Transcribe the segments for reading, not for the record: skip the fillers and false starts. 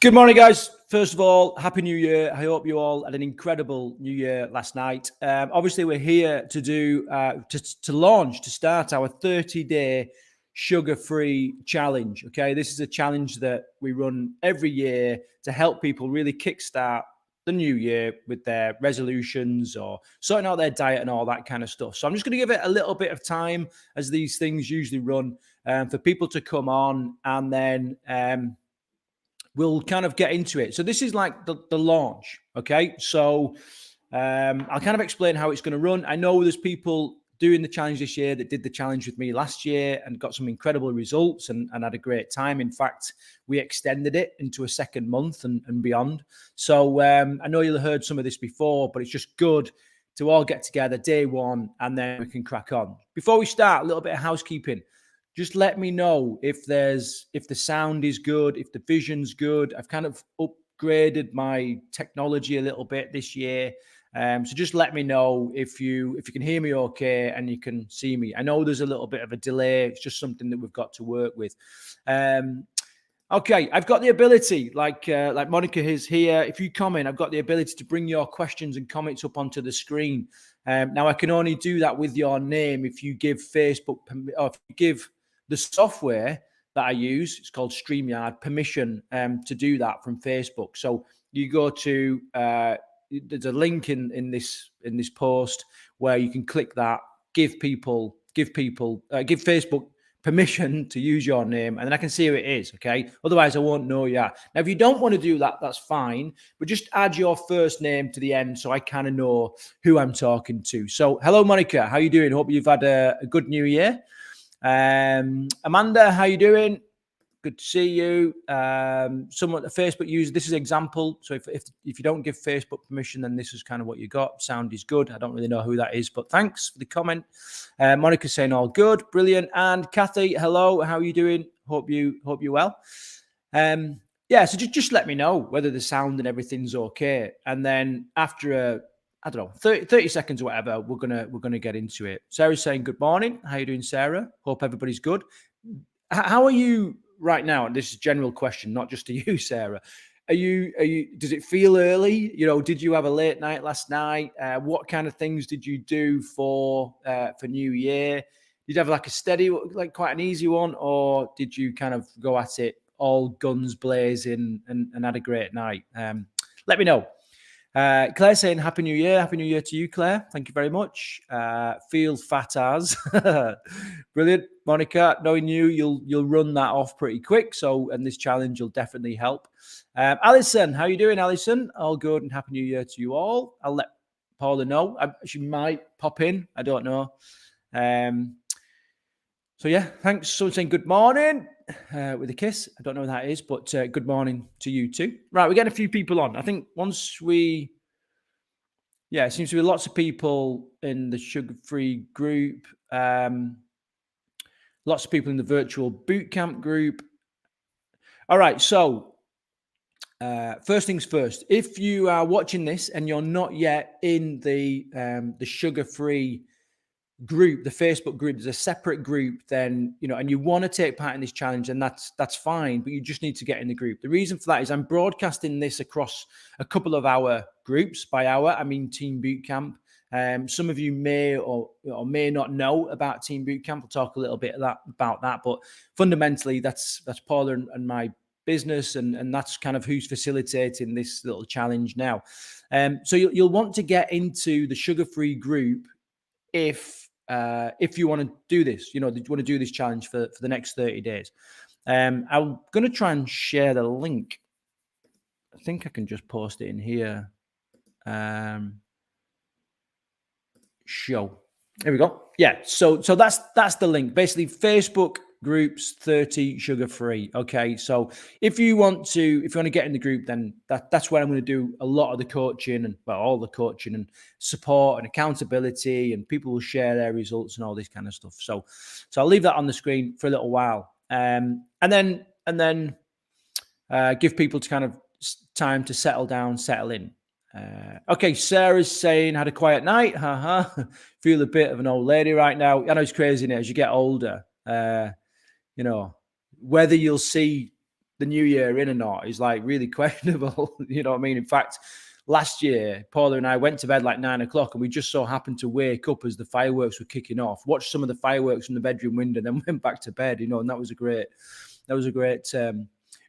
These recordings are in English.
Good morning, guys. First of all, Happy New Year. I hope you all had an incredible New Year last night. Obviously, we're here to do to start our 30-day sugar-free challenge. Okay, this is a challenge that we run every year to help people really kickstart the new year with their resolutions or sorting out their diet and all that kind of stuff. So I'm just going to give it a little bit of time, as these things usually run, for people to come on, and then we'll kind of get into it. So this is like the launch. Okay. So I'll kind of explain how it's going to run. I know there's people doing the challenge this year that did the challenge with me last year and got some incredible results and had a great time. In fact, we extended it into a second month and beyond. So I know you'll have heard some of this before, but it's just good to all get together day one and then we can crack on. Before we start, a little bit of housekeeping. Just let me know if the sound is good, if the vision's good. I've kind of upgraded my technology a little bit this year. So just let me know if you can hear me okay and you can see me. I know there's a little bit of a delay. It's just something that we've got to work with. Okay, I've got the ability, like Monica is here. If you comment, I've got the ability to bring your questions and comments up onto the screen. Now I can only do that with your name if you give Facebook, or if you give the software that I use, it's called StreamYard, permission to do that from Facebook. So you go to there's a link in this post where you can click that, give Facebook permission to use your name, and then I can see who it is. Okay, otherwise I won't know you. Now, if you don't want to do that, that's fine, but just add your first name to the end so I kind of know who I'm talking to. So hello, Monica, how you doing? Hope you've had a good new year. Amanda, how you doing? Good to see you. Someone, a Facebook user, this is an example. So if you don't give Facebook permission, then this is kind of what you got. Sound is good. I don't really know who that is, but thanks for the comment. Monica's saying all good, brilliant. And Kathy, hello, how are you doing? Hope you're well. Yeah, so just let me know whether the sound and everything's okay. And then after I don't know, 30 seconds or whatever, we're gonna get into it. Sarah's saying good morning. How are you doing, Sarah? Hope everybody's good. How are you right now? And this is a general question, not just to you, Sarah. Are you? Does it feel early? You know, did you have a late night last night? What kind of things did you do for New Year? Did you have like a steady, like quite an easy one, or did you kind of go at it all guns blazing and had a great night? Let me know. Claire saying Happy New Year. Happy New Year to you, Claire. Thank you very much. Feel fat as. Brilliant. Monica, knowing you, you'll run that off pretty quick. So, and this challenge will definitely help. Alison, how you doing, Alison? All good and Happy New Year to you all. I'll let Paula know. She might pop in. I don't know. So yeah, thanks. Someone saying good morning with a kiss. I don't know what that is, but good morning to you too. Right, we're getting a few people on. I think once it seems to be lots of people in the sugar-free group. Lots of people in the virtual bootcamp group. All right, so first things first. If you are watching this and you're not yet in the sugar-free group, the Facebook group, there's a separate group, then, you know, and you want to take part in this challenge, and that's fine, but you just need to get in the group. The reason for that is I'm broadcasting this across a couple of our groups. By our, I mean Team Bootcamp. Some of you may or may not know about Team Bootcamp. We'll talk a little bit about that, but fundamentally that's Paula and my business, and that's kind of who's facilitating this little challenge now. So you'll want to get into the sugar-free group if you want to do this, you know, you want to do this challenge for the next 30 days. I'm going to try and share the link. I think I can just post it in here. Show. There we go. Yeah. So that's the link. Basically, Facebook groups 30 sugar free. Okay. So if you want to get in the group, then that's where I'm going to do a lot of the coaching and all the coaching and support and accountability, and people will share their results and all this kind of stuff. So I'll leave that on the screen for a little while. And then give people to kind of time to settle down, settle in. Okay, Sarah's saying had a quiet night. Feel a bit of an old lady right now. I know it's crazy, isn't it? As you get older, you know, whether you'll see the new year in or not is like really questionable. You know what I mean? In fact, last year, Paula and I went to bed like 9 o'clock, and we just so happened to wake up as the fireworks were kicking off, watched some of the fireworks from the bedroom window, then went back to bed, you know, and that was a great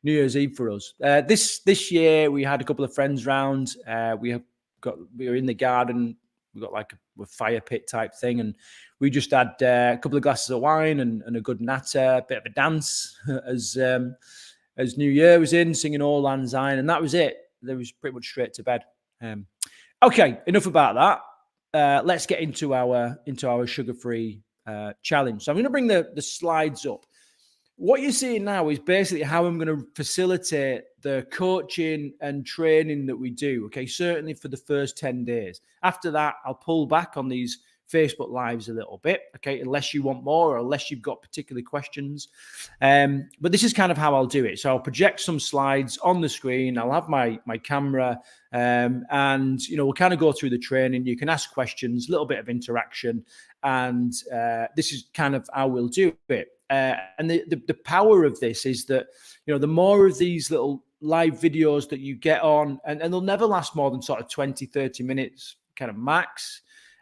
New Year's Eve for us. This year we had a couple of friends round. We were in the garden. We got like a fire pit type thing, and we just had a couple of glasses of wine and a good natter, a bit of a dance as New Year was in, singing Auld Lang Syne, and that was it. There was pretty much straight to bed. Okay, enough about that. Let's get into our sugar-free challenge. So I'm going to bring the slides up. What you're seeing now is basically how I'm going to facilitate the coaching and training that we do. Okay, certainly for the first 10 days. After that, I'll pull back on these Facebook Lives a little bit, okay, unless you want more or unless you've got particular questions. But this is kind of how I'll do it. So I'll project some slides on the screen. I'll have my camera, and, you know, we'll kind of go through the training. You can ask questions, a little bit of interaction, and this is kind of how we'll do it. And the power of this is that, you know, the more of these little live videos that you get on, and they'll never last more than sort of 20, 30 minutes kind of max,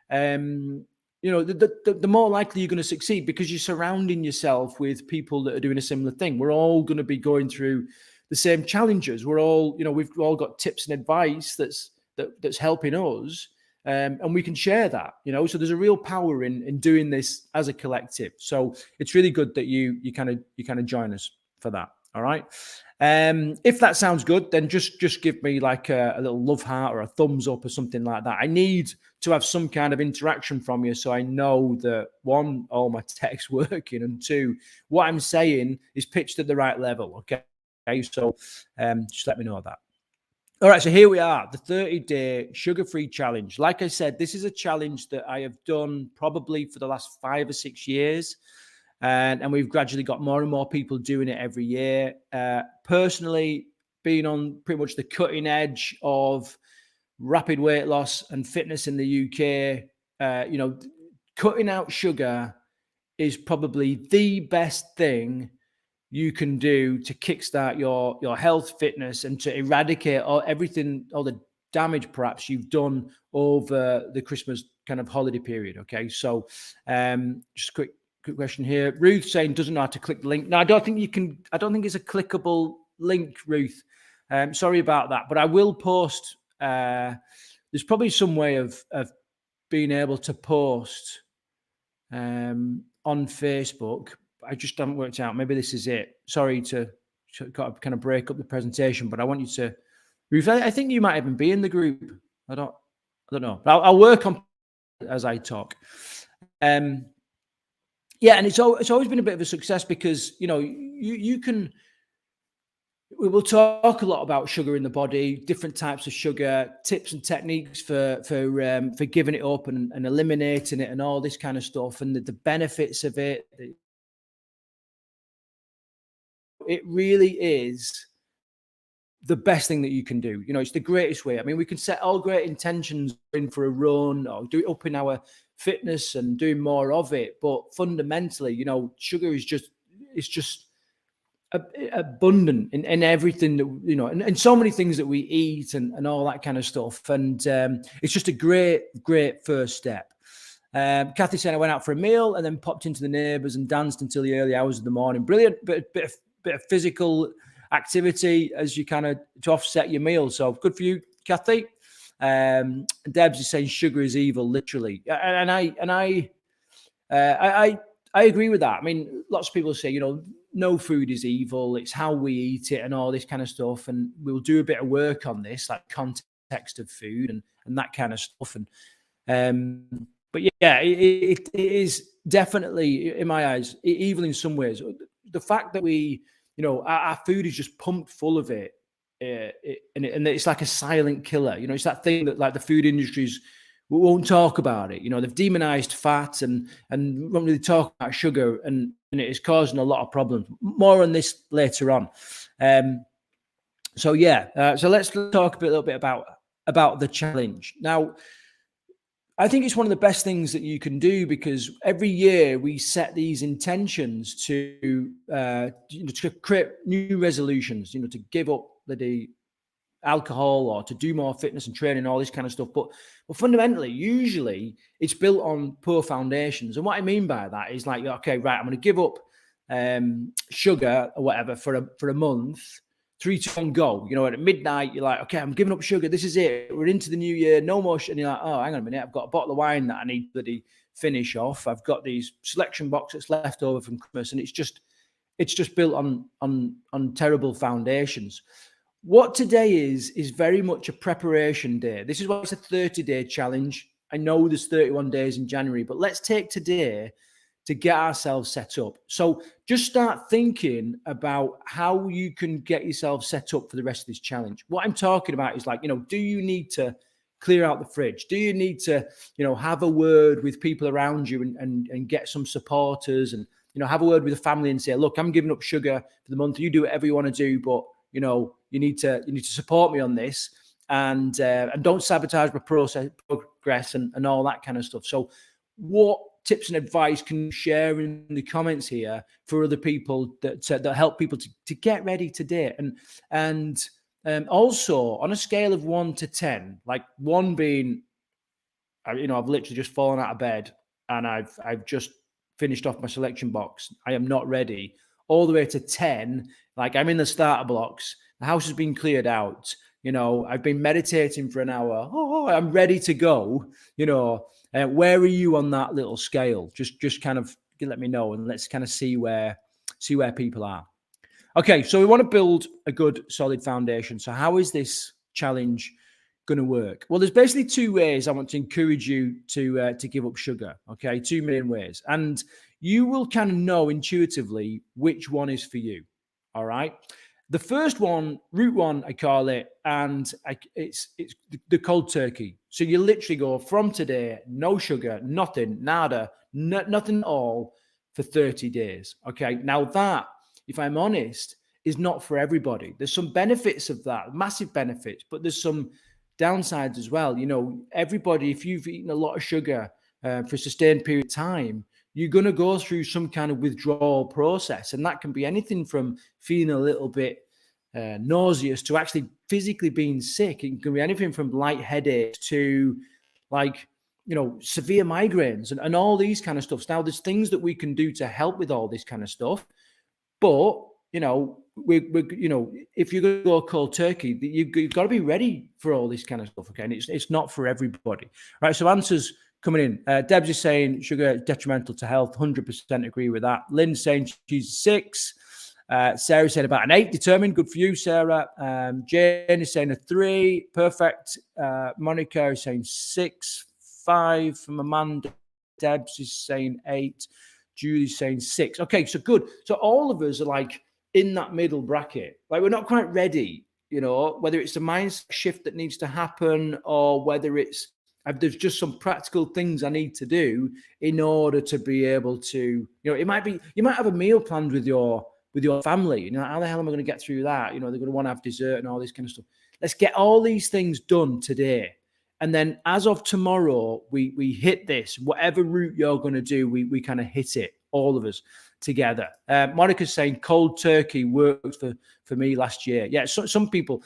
you know, the more likely you're going to succeed, because you're surrounding yourself with people that are doing a similar thing. We're all going to be going through the same challenges. We're all, you know, we've all got tips and advice that's helping us. And we can share that, you know, so there's a real power in doing this as a collective. So it's really good that you kind of join us for that. All right. If that sounds good, then just give me like a little love heart or a thumbs up or something like that. I need to have some kind of interaction from you, so I know that, one, all my tech's working, and two, what I'm saying is pitched at the right level. Okay. So just let me know that. All right, so here we are, the 30-day sugar-free challenge. Like I said, this is a challenge that I have done probably for the last 5 or 6 years, and we've gradually got more and more people doing it every year. Personally, being on pretty much the cutting edge of rapid weight loss and fitness in the UK, you know, cutting out sugar is probably the best thing you can do to kickstart your health, fitness, and to eradicate all the damage perhaps you've done over the Christmas kind of holiday period. Okay, so just quick question here. Ruth saying doesn't know how to click the link. No, I don't think you can. I don't think it's a clickable link, Ruth. Sorry about that, but I will post. There's probably some way of being able to post on Facebook. I just haven't worked out. Maybe this is it. Sorry to kind of break up the presentation, but I want you to, Ruth, I think you might even be in the group. I don't know. I'll work on as I talk. Yeah, and it's always been a bit of a success because, you know, you can. We will talk a lot about sugar in the body, different types of sugar, tips and techniques for giving it up and eliminating it and all this kind of stuff, and the benefits of it. It really is the best thing that you can do. You know, it's the greatest way. I mean, we can set all great intentions in for a run or do it up in our fitness and doing more of it. But fundamentally, you know, sugar is just abundant in everything that, you know, and so many things that we eat and all that kind of stuff. And it's just a great first step. Kathy said I went out for a meal and then popped into the neighbours and danced until the early hours of the morning. Brilliant. Bit of physical activity as you kind of to offset your meal. So good for you, Kathy. Debs is saying sugar is evil, literally, and I agree with that. I mean, lots of people say, you know, no food is evil. It's how we eat it and all this kind of stuff. And we'll do a bit of work on this, like context of food and that kind of stuff. And but yeah, it is definitely, in my eyes, evil in some ways. The fact that we, you know, our food is just pumped full of it, and it's like a silent killer. You know, it's that thing that like the food industries won't talk about it. You know, they've demonized fat and won't really talk about sugar, and it is causing a lot of problems. More on this later on. So yeah, so let's talk a little bit about the challenge now. I think it's one of the best things that you can do, because every year we set these intentions to to create new resolutions, to give up the alcohol or to do more fitness and training, all this kind of stuff. But fundamentally, usually it's built on poor foundations. And what I mean by that is like, okay, right, I'm going to give up sugar or whatever for a month. 3, 2, 1, go. At midnight, you're like, okay, I'm giving up sugar. This is it. We're into the new year. No more. And you're like, oh, hang on a minute. I've got a bottle of wine that I need to finish off. I've got these selection boxes left over from Christmas, and it's just built on terrible foundations. What today is very much a preparation day. This is why it's a 30-day challenge. I know there's 31 days in January, but let's take today to get ourselves set up. So just start thinking about how you can get yourself set up for the rest of this challenge. What I'm talking about is like, do you need to clear out the fridge? Do you need to, have a word with people around you and get some supporters, and, have a word with the family and say, look, I'm giving up sugar for the month. You do whatever you want to do, but, you need to support me on this, and don't sabotage my progress and all that kind of stuff. So what tips and advice can you share in the comments here for other people that help people to get ready today? And also on a scale of 1 to 10, like 1 being, I've literally just fallen out of bed and I've just finished off my selection box. I am not ready. All the way to 10, like I'm in the starter blocks. The house has been cleared out. I've been meditating for an hour. Oh, I'm ready to go. Where are you on that little scale? Just kind of let me know, and let's kind of see where people are. Okay, so we want to build a good, solid foundation. So how is this challenge going to work? Well, there's basically 2 ways I want to encourage you to give up sugar. Okay, 2 main ways, and you will kind of know intuitively which one is for you. All right. The first one, route 1, I call it, and it's the cold turkey. So you literally go from today, no sugar, nothing, nada, nothing at all for 30 days. Okay. Now that, if I'm honest, is not for everybody. There's some benefits of that, massive benefits, but there's some downsides as well. Everybody, if you've eaten a lot of sugar for a sustained period of time, you're going to go through some kind of withdrawal process. And that can be anything from feeling a little bit nauseous to actually physically being sick. It can be anything from light headaches to severe migraines and all these kind of stuff. Now, there's things that we can do to help with all this kind of stuff. But, if you're going to go cold turkey, you've got to be ready for all this kind of stuff. Okay. And it's not for everybody. Right. So answers coming in. Deb's is saying sugar is detrimental to health. 100% agree with that. Lynn's saying she's 6. Sarah said about an 8. Determined. Good for you, Sarah. Jane is saying a 3. Perfect. Monica is saying 6. 5 from Amanda. Deb's is saying 8. Julie's saying 6. Okay, so good. So all of us are like in that middle bracket. Like we're not quite ready, whether it's a mindset shift that needs to happen or whether it's there's just some practical things I need to do in order to be able to, it might be, you might have a meal planned with your family. How the hell am I going to get through that? They're going to want to have dessert and all this kind of stuff. Let's get all these things done today. And then as of tomorrow, we hit this, whatever route you're going to do, we kind of hit it, all of us together. Monica's saying cold turkey worked for me last year. Yeah, so, some people,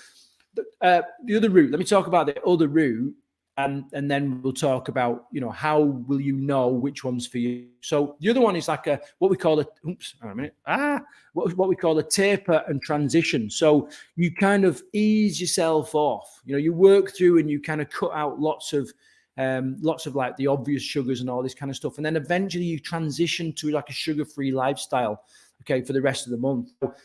the other route, let me talk about the other route. And then we'll talk about, how will you know which one's for you? So the other one is like what we call a taper and transition. So you kind of ease yourself off. You work through and you kind of cut out lots of like the obvious sugars and all this kind of stuff. And then eventually you transition to like a sugar-free lifestyle, okay, for the rest of the month. So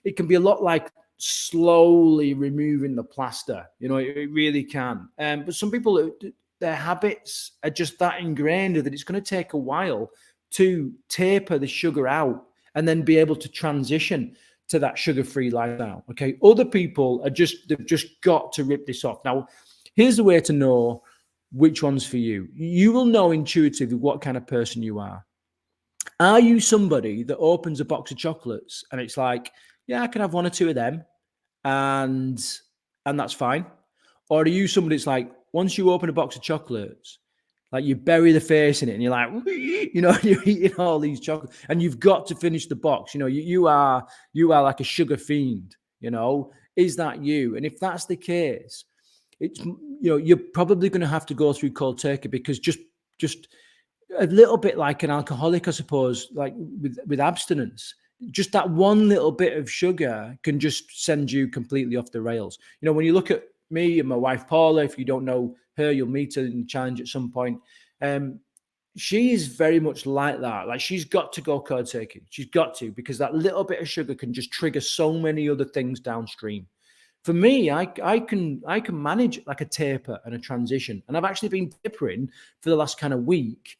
it can be a lot like slowly removing the plaster, it really can. But some people, their habits are just that ingrained that it's going to take a while to taper the sugar out and then be able to transition to that sugar-free lifestyle. Okay. Other people they've just got to rip this off. Now, here's the way to know which one's for you. You will know intuitively what kind of person you are. Are you somebody that opens a box of chocolates and it's like, yeah, I can have 1 or 2 of them and that's fine? Or are you somebody that's like, once you open a box of chocolates, Like you bury the face in it and you're like, you're eating all these chocolate and you've got to finish the box. You are like a sugar fiend, is that you? And if that's the case, you're probably going to have to go through cold turkey because just a little bit like an alcoholic, I suppose, like with abstinence. Just that one little bit of sugar can just send you completely off the rails. When you look at me and my wife Paula, if you don't know her, you'll meet her in challenge at some point. She is very much like that. Like she's got to go cold turkey. She's got to, because that little bit of sugar can just trigger so many other things downstream. For me, I can manage like a taper and a transition, and I've actually been tapering for the last kind of week.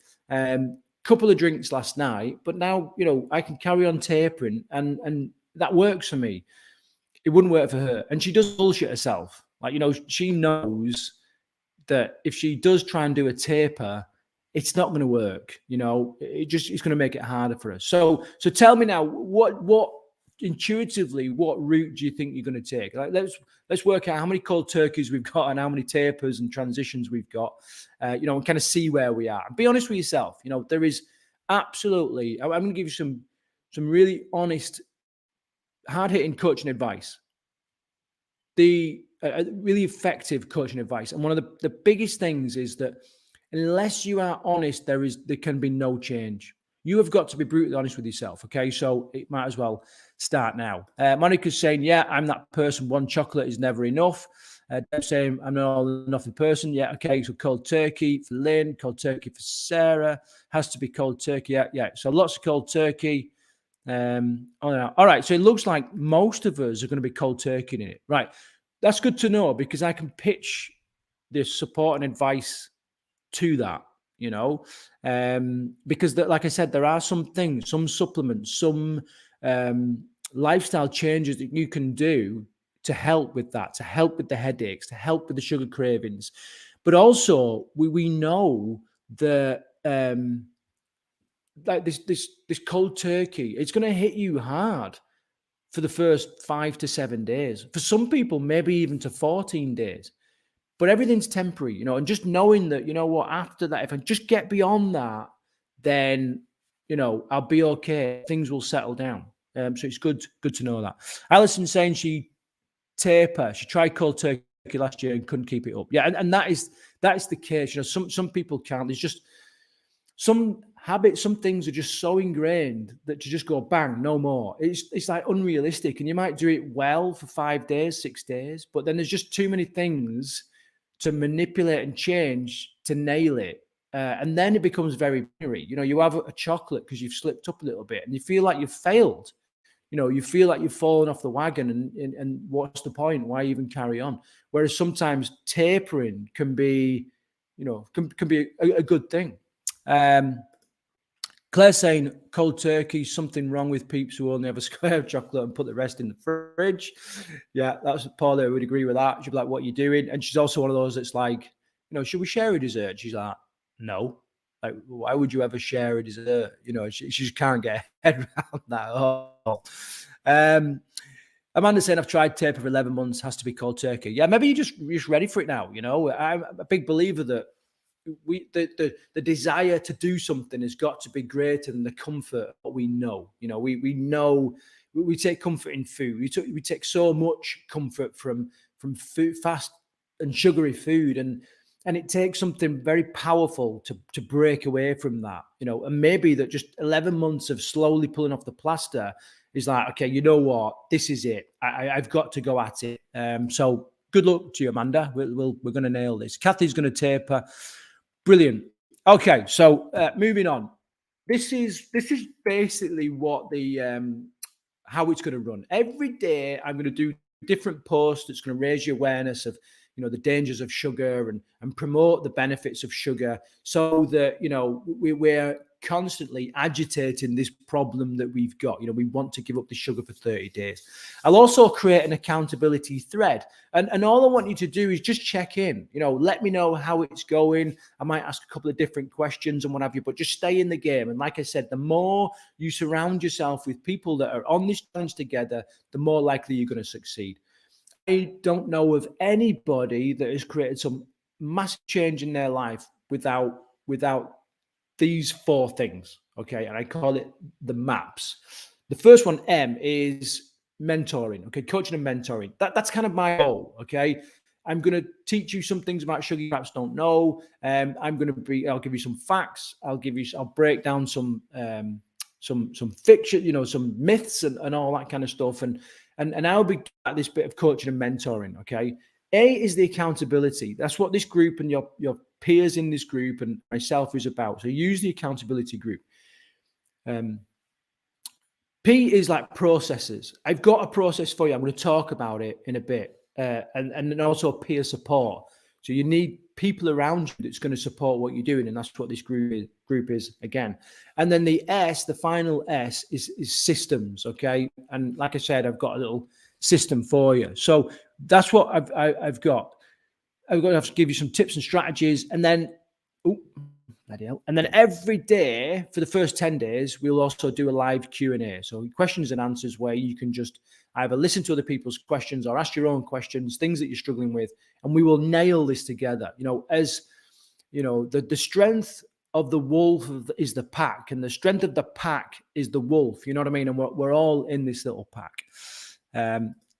Couple of drinks last night, but now I can carry on tapering, and that works for me. It wouldn't work for her, and she does bullshit herself. Like she knows that if she does try and do a taper, it's not going to work. It's going to make it harder for her. So tell me now, what intuitively, what route do you think you're going to take? Like, let's work out how many cold turkeys we've got and how many tapers and transitions we've got, and kind of see where we are. And be honest with yourself. There is absolutely, I'm going to give you some really honest, hard-hitting coaching advice. The really effective coaching advice. And one of the biggest things is that unless you are honest, there can be no change. You have got to be brutally honest with yourself. Okay. So it might as well start now. Monica's saying, yeah, I'm that person. One chocolate is never enough. Deb's saying, I'm not all enough in person. Yeah. Okay. So cold turkey for Lynn, cold turkey for Sarah. Has to be cold turkey. Yeah. So lots of cold turkey. All right. So it looks like most of us are going to be cold turkey in it. Right. That's good to know, because I can pitch this support and advice to that, because like I said, there are some things, some supplements, some lifestyle changes that you can do to help with that, to help with the headaches, to help with the sugar cravings. But also we know that like this cold turkey, it's going to hit you hard for the first 5 to 7 days. For some people, maybe even to 14 days. But everything's temporary, and just knowing that, after that, if I just get beyond that, then, I'll be okay. Things will settle down. So it's good to know that. Alison saying she tried cold turkey last year and couldn't keep it up. Yeah, and that is the case. Some people can't. There's just some habits, some things are just so ingrained that you just go bang, no more. It's like unrealistic, and you might do it well for 5 days, 6 days, but then there's just too many things to manipulate and change to nail it. And then it becomes very binary. You have a chocolate because you've slipped up a little bit and you feel like you've failed. You feel like you've fallen off the wagon, and what's the point? Why even carry on? Whereas sometimes tapering can be, can be a good thing. Claire saying cold turkey, something wrong with peeps who only have a square of chocolate and put the rest in the fridge. Yeah, that's Paula would agree with that. She'd be like, what are you doing? And she's also one of those that's like, should we share a dessert? She's like, no. Like, why would you ever share a dessert? She just can't get her head around that at all. Amanda saying, I've tried taper for 11 months, has to be cold turkey. Yeah, maybe you're just ready for it now. I'm a big believer that the desire to do something has got to be greater than the comfort of what we know. We know we take comfort in food. We take so much comfort from food, fast and sugary food, and it takes something very powerful to break away from that. And maybe that just 11 months of slowly pulling off the plaster is like, okay, you know what, this is it. I've got to go at it. So good luck to you, Amanda. We're going to nail this. Kathy's going to taper. Brilliant. Okay, so moving on. This is basically what the how it's going to run. Every day I'm going to do different posts that's going to raise your awareness of the dangers of sugar and promote the benefits of sugar, so that we're constantly agitating this problem that we've got. We want to give up the sugar for 30 days. I'll also create an accountability thread, and all I want you to do is just check in. Let me know how it's going. I might ask a couple of different questions and what have you, but just stay in the game. And like I said, the more you surround yourself with people that are on this challenge together, the more likely you're going to succeed. I don't know of anybody that has created some massive change in their life without without these 4 things, okay? And I call it the MAPS. The first one, M, is mentoring, okay? Coaching and mentoring. That's kind of my goal, okay? I'm going to teach you some things about sugar you perhaps don't know. I'll give you some facts. I'll break down some fiction, some myths and all that kind of stuff. And I'll be at this bit of coaching and mentoring, okay? A is the accountability. That's what this group and your peers in this group and myself is about. So use the accountability group. P is like processes. I've got a process for you. I'm going to talk about it in a bit. And then also peer support. So you need people around you that's going to support what you're doing. And that's what this group is again. And then the S, the final S is systems. Okay. And like I said, I've got a little system for you. So that's what I've got. I'm going to have to give you some tips and strategies. And then, and then every day for the first 10 days, we'll also do a live Q&A. So questions and answers where you can just either listen to other people's questions or ask your own questions, things that you're struggling with, and we will nail this together. As you know, the strength of the wolf is the pack, and the strength of the pack is the wolf. You know what I mean? And we're all in this little pack.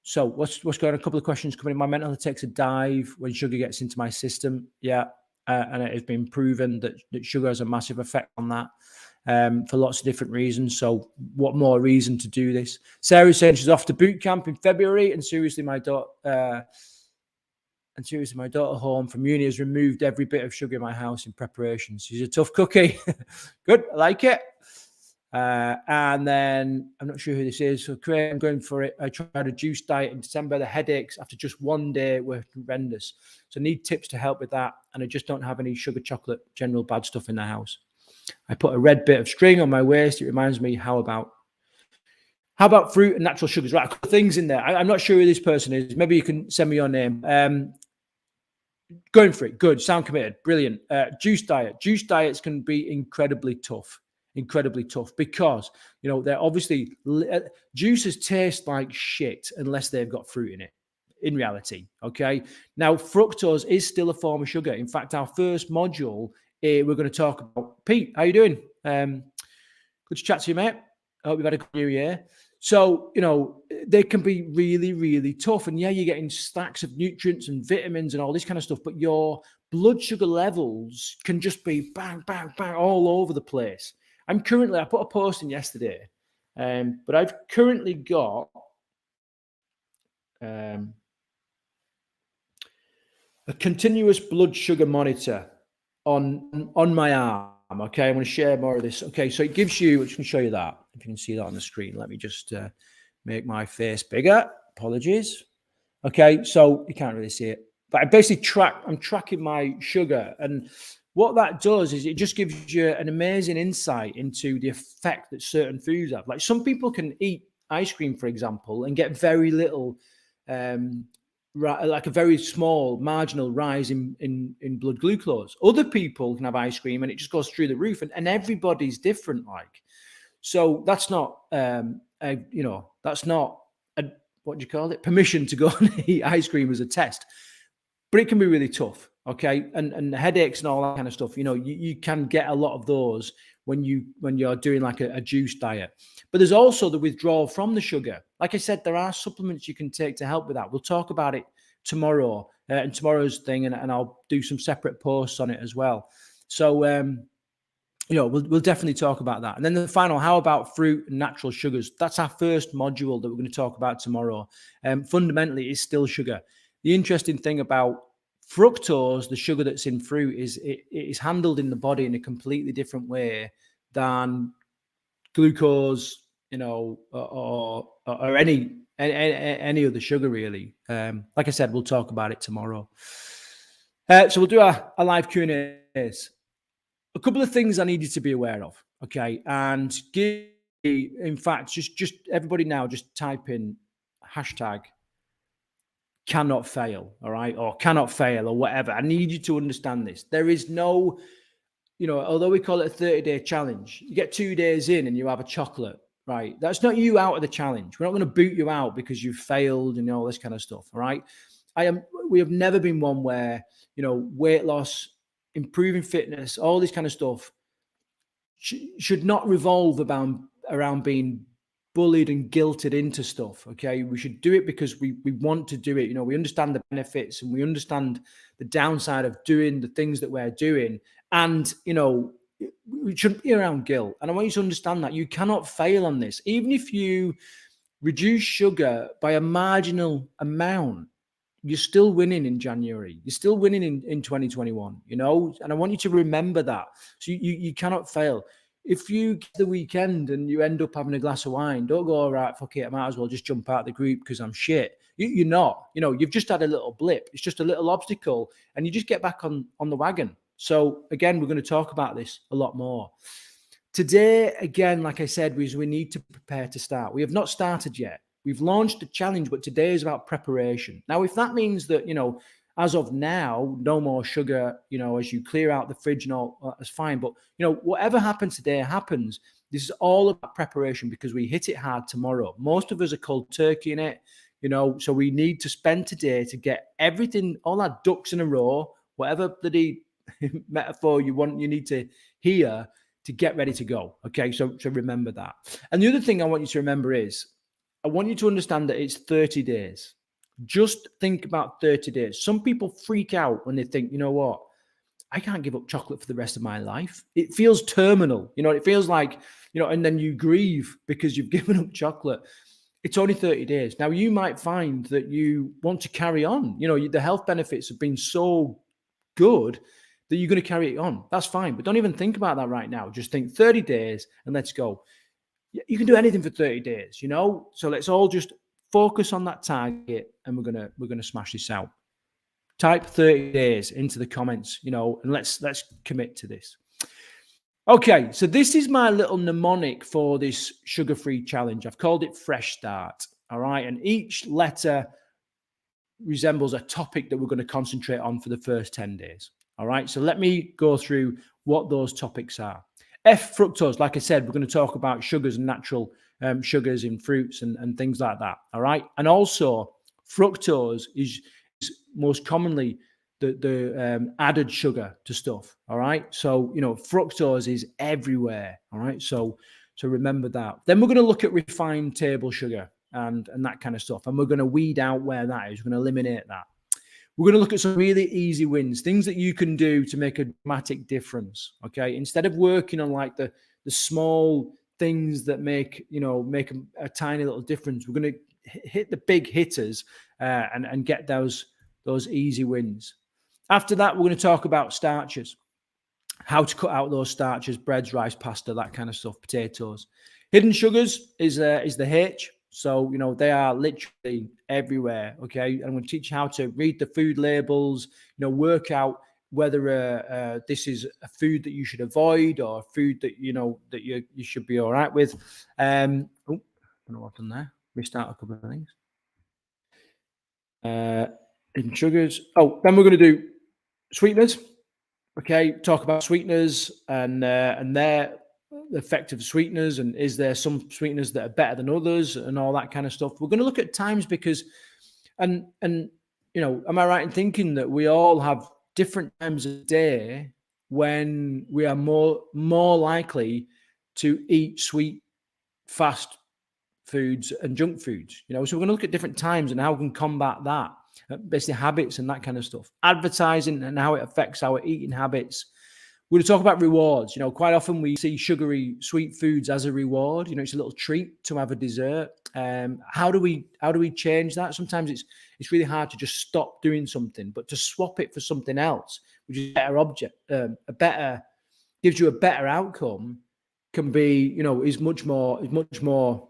So what's going on? A couple of questions coming in. My mental health takes a dive when sugar gets into my system. Yeah. And it has been proven that sugar has a massive effect on that for lots of different reasons. So what more reason to do this? Sarah's saying she's off to boot camp in February, and seriously, my daughter home from uni has removed every bit of sugar in my house in preparation. She's a tough cookie. Good, I like it. And then I'm not sure who this is. So Craig, I'm going for it. I tried a juice diet in December. The headaches after just one day were horrendous. So I need tips to help with that. And I just don't have any sugar, chocolate, general bad stuff in the house. I put a red bit of string on my waist. It reminds me, how about fruit and natural sugars? Right, a couple of things in there. I'm not sure who this person is. Maybe you can send me your name. Going for it. Good. Sound committed. Brilliant. Juice diet. Juice diets can be incredibly tough because they're obviously juices taste like shit unless they've got fruit in it, in reality. Okay, now fructose is still a form of sugar. In fact, our first module we're going to talk about. Pete, how you doing? Good to chat to you, mate. I hope you've had a good new year. So they can be really, really tough, and yeah, you're getting stacks of nutrients and vitamins and all this kind of stuff, but your blood sugar levels can just be bang, bang, bang all over the place. I put a post in yesterday, but I've currently got a continuous blood sugar monitor on my arm. Okay, I'm going to share more of this. Okay, so it gives you, which can show you that, if you can see that on the screen. Let me just make my face bigger. Apologies. Okay, so you can't really see it, but I basically I'm tracking my sugar, and what that does is it just gives you an amazing insight into the effect that certain foods have. Like some people can eat ice cream, for example, and get very little, like a very small marginal rise in blood glucose. Other people can have ice cream and it just goes through the roof, and everybody's different. Like, so that's not, that's not what do you call it? Permission to go and eat ice cream as a test, but it can be really tough. Okay. And headaches and all that kind of stuff, you can get a lot of those when you're doing like a juice diet. But there's also the withdrawal from the sugar. Like I said, there are supplements you can take to help with that. We'll talk about it tomorrow and tomorrow's thing, and I'll do some separate posts on it as well. So, we'll definitely talk about that. And then the final, how about fruit and natural sugars? That's our first module that we're going to talk about tomorrow. Fundamentally, it's still sugar. The interesting thing about fructose, the sugar that's in fruit, is it is handled in the body in a completely different way than glucose, or any other sugar, really. Like I said, we'll talk about it tomorrow. So we'll do a live Q&As. A couple of things I need you to be aware of, okay? And in fact, just everybody now, just type in hashtag cannot fail, all right? Or cannot fail or whatever. I need you to understand this. There is no, although we call it a 30-day challenge, you get 2 days in and you have a chocolate, right? That's not you out of the challenge. We're not going to boot you out because you've failed and all this kind of stuff, all right? We have never been one where, weight loss improving fitness, all this kind of stuff should not revolve around being bullied and guilted into stuff. Okay, we should do it because we want to do it. You know, we understand the benefits and we understand the downside of doing the things that we're doing, and you know, we shouldn't be around guilt. And I want you to understand that you cannot fail on this, even if you reduce sugar by a marginal amount. You're still winning in January. You're still winning in 2021, you know? And I want you to remember that. So you cannot fail. If you get the weekend and you end up having a glass of wine, don't go, all right, fuck it, I might as well just jump out of the group because I'm shit. You're not. You know, you've just had a little blip. It's just a little obstacle and you just get back on the wagon. So again, we're going to talk about this a lot more. Today, again, like I said, we need to prepare to start. We have not started yet. We've launched a challenge, but today is about preparation. Now, if that means that, you know, as of now, no more sugar, you know, as you clear out the fridge and all, that's fine. But, you know, whatever happens today happens. This is all about preparation because we hit it hard tomorrow. Most of us are cold turkey in it, you know, so we need to spend today to get everything, all our ducks in a row, whatever bloody metaphor you need to hear to get ready to go. Okay, so remember that. And the other thing I want you to remember is, I want you to understand that it's 30 days. Just think about 30 days. Some people freak out when they think, you know what, I can't give up chocolate for the rest of my life. It feels terminal. You know, it feels like, you know, and then you grieve because you've given up chocolate. It's only 30 days. Now, you might find that you want to carry on. You know, the health benefits have been so good that you're going to carry it on. That's fine. But don't even think about that right now. Just think 30 days and let's go. You can do anything for 30 days, you know? So let's all just focus on that target and we're gonna smash this out. Type 30 days into the comments, you know, and let's commit to this. Okay, so this is my little mnemonic for this sugar-free challenge. I've called it Fresh Start. All right, and each letter resembles a topic that we're going to concentrate on for the first 10 days. All right, so let me go through what those topics are. F, fructose. Like I said, we're going to talk about sugars and natural sugars in fruits and things like that. All right. And also, fructose is most commonly the added sugar to stuff. All right. So, you know, fructose is everywhere. All right. So remember that. Then we're going to look at refined table sugar and that kind of stuff. And we're going to weed out where that is. We're going to eliminate that. We're going to look at some really easy wins, things that you can do to make a dramatic difference. Okay, instead of working on like the small things that make a tiny little difference, we're going to hit the big hitters and get those easy wins. After that, we're going to talk about starches, how to cut out those starches, breads, rice, pasta, that kind of stuff, potatoes. Hidden sugars is the H. So, you know, they are literally everywhere, okay? I'm going to teach you how to read the food labels, you know, work out whether this is a food that you should avoid or a food that, you know, that you should be all right with. Oh, I don't know what I've done there. Restart a couple of things. Hidden sugars. Oh, then we're going to do sweeteners, okay? Talk about sweeteners and their effective sweeteners, and is there some sweeteners that are better than others and all that kind of stuff. We're going to look at times because and you know, am I right in thinking that we all have different times of day when we are more likely to eat sweet, fast foods and junk foods, you know? So we're going to look at different times and how we can combat that, basically habits and that kind of stuff. Advertising and how it affects our eating habits. We're going to talk about rewards. You know, quite often we see sugary sweet foods as a reward. You know, it's a little treat to have a dessert. How do we change that? Sometimes it's really hard to just stop doing something, but to swap it for something else, which is a better gives you a better outcome, can be, you know, is much more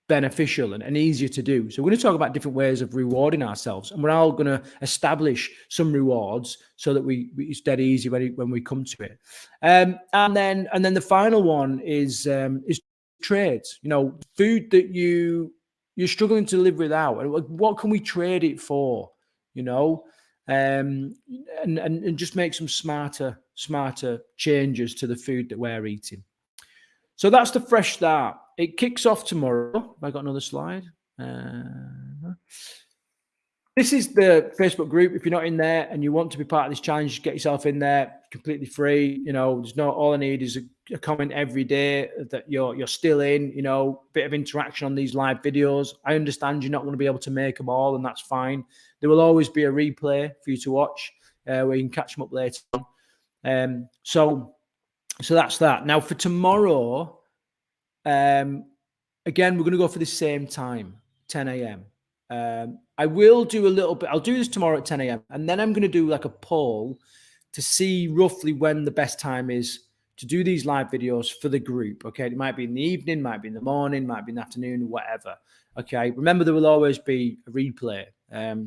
beneficial and easier to do. So we're going to talk about different ways of rewarding ourselves, and we're all going to establish some rewards so that it's dead easy when we come to it. And then the final one is trades. You know, food that you're struggling to live without, and what can we trade it for? You know, and just make some smarter changes to the food that we're eating. So that's the fresh start. It kicks off tomorrow. Have I got another slide? This This is the Facebook group. If you're not in there and you want to be part of this challenge, just get yourself in there. Completely free. There's no. All I need is a comment every day that you're still in. Bit of interaction on these live videos. I understand you're not going to be able to make them all, and that's fine. There will always be a replay for you to watch where you can catch them up later on. So that's that. Now for tomorrow, again, we're going to go for the same time, 10 a.m. I will do a little bit. I'll do this tomorrow at 10 a.m. and then I'm going to do like a poll to see roughly when the best time is to do these live videos for the group. Okay, it might be in the evening, might be in the morning, might be in the afternoon, whatever. Okay, remember there will always be a replay,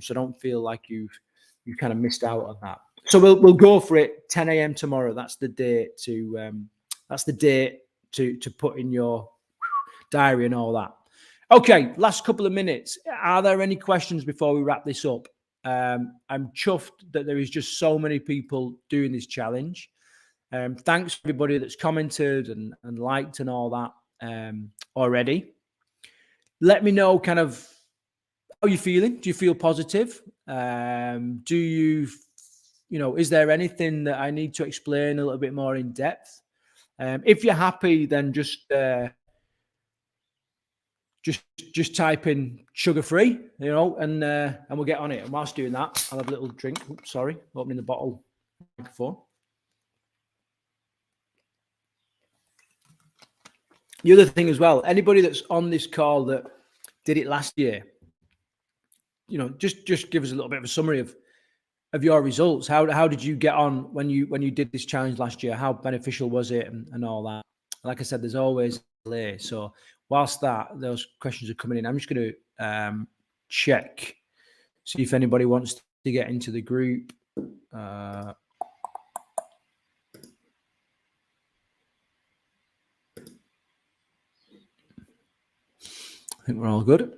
so don't feel like you kind of missed out on that. So we'll go for it 10 a.m. tomorrow. That's the date to put in your diary and all that. Okay, last couple of minutes. Are there any questions before we wrap this up? I'm chuffed that there is just so many people doing this challenge. Thanks to everybody that's commented and liked and all that already. Let me know kind of how you're feeling. Do you feel positive? Do you, is there anything that I need to explain a little bit more in depth? If you're happy, then just type in sugar-free, and we'll get on it. And whilst doing that, I'll have a little drink. Oops, sorry, opening the bottle microphone. The other thing as well, anybody that's on this call that did it last year, just give us a little bit of a summary of your results. How did you get on when you did this challenge last year? How beneficial was it and all that? Like I said, there's always a delay. So whilst those questions are coming in, I'm just going to check, see if anybody wants to get into the group. I think we're all good.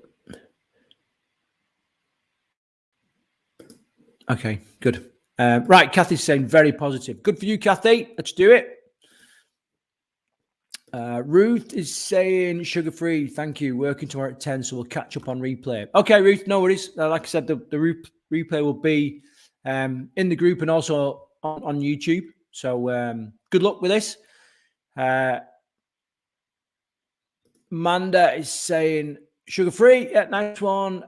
Okay, good. Right, Kathy's saying very positive. Good for you, Kathy. Let's do it. Ruth is saying sugar-free. Thank you. Working tomorrow at 10, so we'll catch up on replay. Okay, Ruth, no worries. Like I said, the replay will be in the group and also on YouTube. So good luck with this. Manda is saying sugar-free. Yeah, nice one.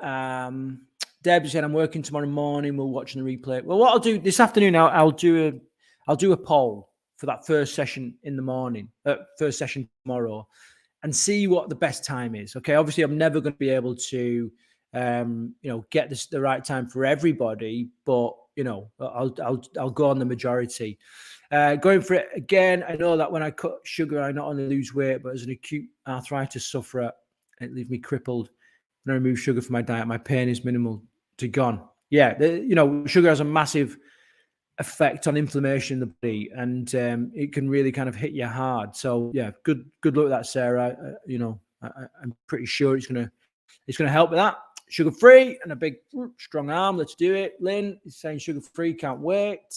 Deb is saying I'm working tomorrow morning. We'll watch the replay. Well, what I'll do this afternoon, I'll do a poll for that first session in the morning, first session tomorrow, and see what the best time is. Okay, obviously I'm never going to be able to, get the right time for everybody, but I'll go on the majority. Going for it again. I know that when I cut sugar, I not only lose weight, but as an acute arthritis sufferer, it leaves me crippled. When I remove sugar from my diet, my pain is minimal to gone. Yeah, sugar has a massive effect on inflammation in the body, and it can really kind of hit you hard. So yeah, good luck with that, Sarah. I'm pretty sure it's gonna help with that. Sugar free and a big strong arm. Let's do it. Lynn is saying sugar free. Can't wait.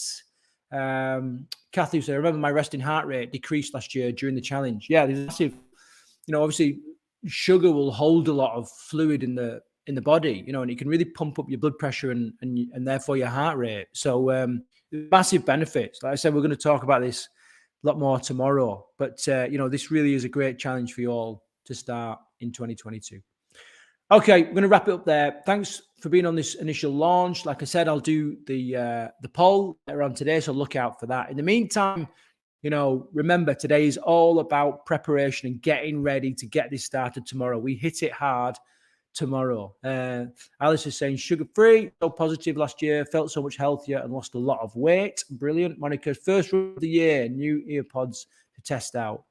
Kathy said, I remember my resting heart rate decreased last year during the challenge. Yeah, there's massive. Obviously sugar will hold a lot of fluid in the body. And it can really pump up your blood pressure and therefore your heart rate. So massive benefits. Like I said, we're going to talk about this a lot more tomorrow. But this really is a great challenge for you all to start in 2022. Okay, we're going to wrap it up there. Thanks for being on this initial launch. Like I said, I'll do the poll later on today, so look out for that. In the meantime, remember, today is all about preparation and getting ready to get this started tomorrow. We hit it hard tomorrow. Alice is saying sugar-free, so positive last year, felt so much healthier and lost a lot of weight. Brilliant. Monica's first run of the year, new earpods to test out.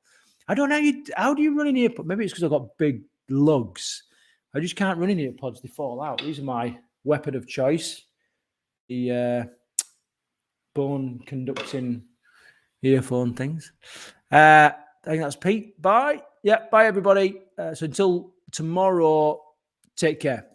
I don't know, how do you run in earpods? Maybe it's because I've got big lugs. I just can't run in earpods. They fall out. These are my weapon of choice. The bone conducting earphone things. I think that's Pete. Bye. Yeah, bye everybody. So until tomorrow, take care.